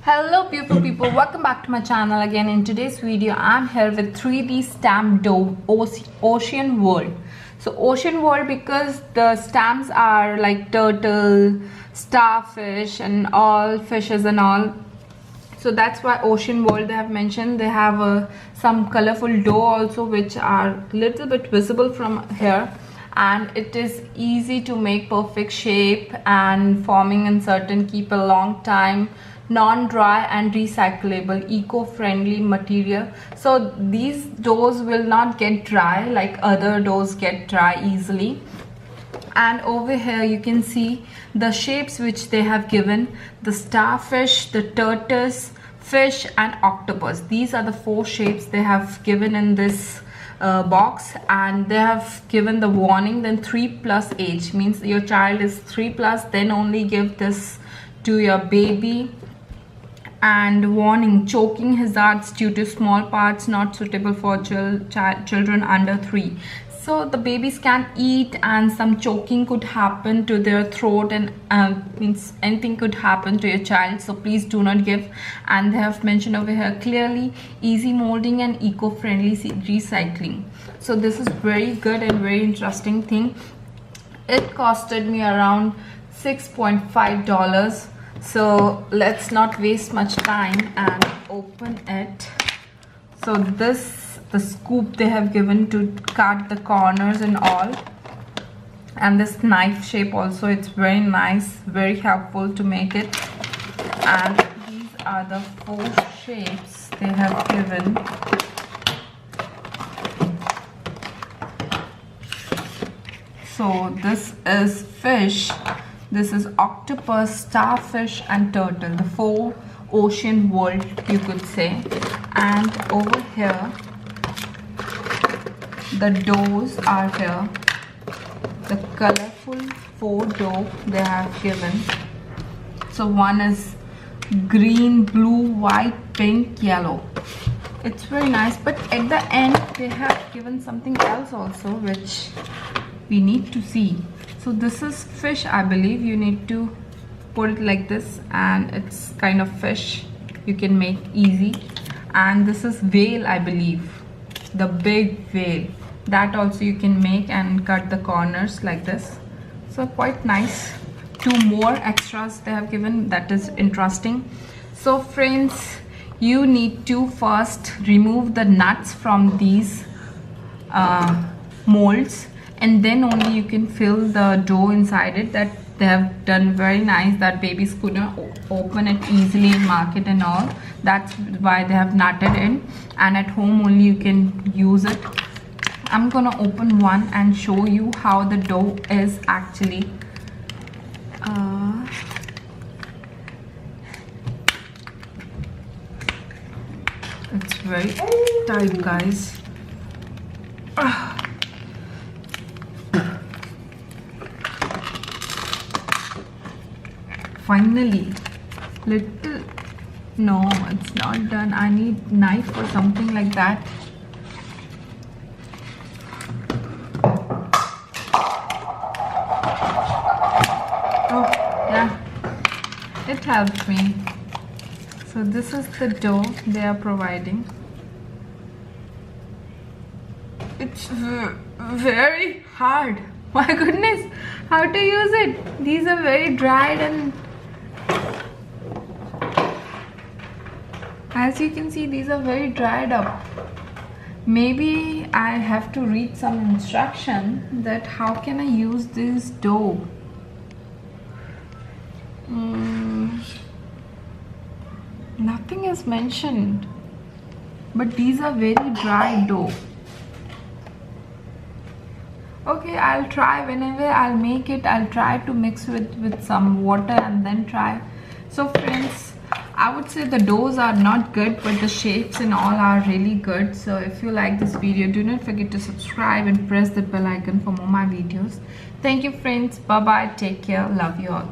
Hello beautiful people, welcome back to my channel again. In today's video I'm here with 3D stamp dough Ocean World. So Ocean World because the stamps are like turtle, starfish and all fishes and all, so that's why Ocean World they have mentioned. They have some colorful dough also which are little bit visible from here, and it is easy to make, perfect shape and forming in certain, keep a long time, non-dry and recyclable, eco-friendly material. So these doughs will not get dry like other doughs get dry easily. And over here you can see the shapes which they have given: the starfish, the tortoise, fish and octopus. These are the 4 shapes they have given in this box, and they have given the warning. Then 3+ age means your child is 3+, then only give this to your baby. And warning: choking hazards due to small parts, not suitable for children under 3. So the babies can eat and some choking could happen to their throat, and means anything could happen to your child, so please do not give. And they have mentioned over here clearly easy molding and eco-friendly recycling. So this is very good and very interesting thing. It costed me around $6.5. So let's not waste much time and open it. So this, the scoop they have given to cut the corners and all, and this knife shape also, it's very nice, very helpful to make it. And these are the 4 shapes they have given. So this is fish, this is octopus, starfish and turtle, the 4 ocean world you could say. And over here the doughs are here, the colorful 4 dough they have given. So one is green, blue, white, pink, yellow. It's very nice, but at the end they have given something else also which we need to see. So this is fish, I believe. You need to put it like this, and it's kind of fish you can make easy. And this is whale, I believe, the big whale, that also you can make and cut the corners like this. So quite nice. 2 more extras they have given, that is interesting. So friends, you need to first remove the nuts from these molds, and then only you can fill the dough inside it. That they have done very nice, that babies couldn't open it easily in market and all. That's why they have nutted in, and at home only you can use it. I'm gonna open one and show you how the dough is actually. It's very tight, guys. Finally, little, no, it's not done. I need knife or something like that. Oh yeah, it helped me. So this is the dough they are providing. It's very hard. My goodness, how to use it? These are very dried, and as you can see, these are very dried up. Maybe I have to read some instruction that how can I use this dough. Nothing is mentioned, but these are very dry dough. Okay, I'll try. Whenever I'll make it, I'll try to mix with some water and then try. So friends, I would say the doughs are not good, but the shapes and all are really good. So if you like this video, do not forget to subscribe and press the bell icon for more my videos. Thank you friends. Bye bye. Take care. Love you all.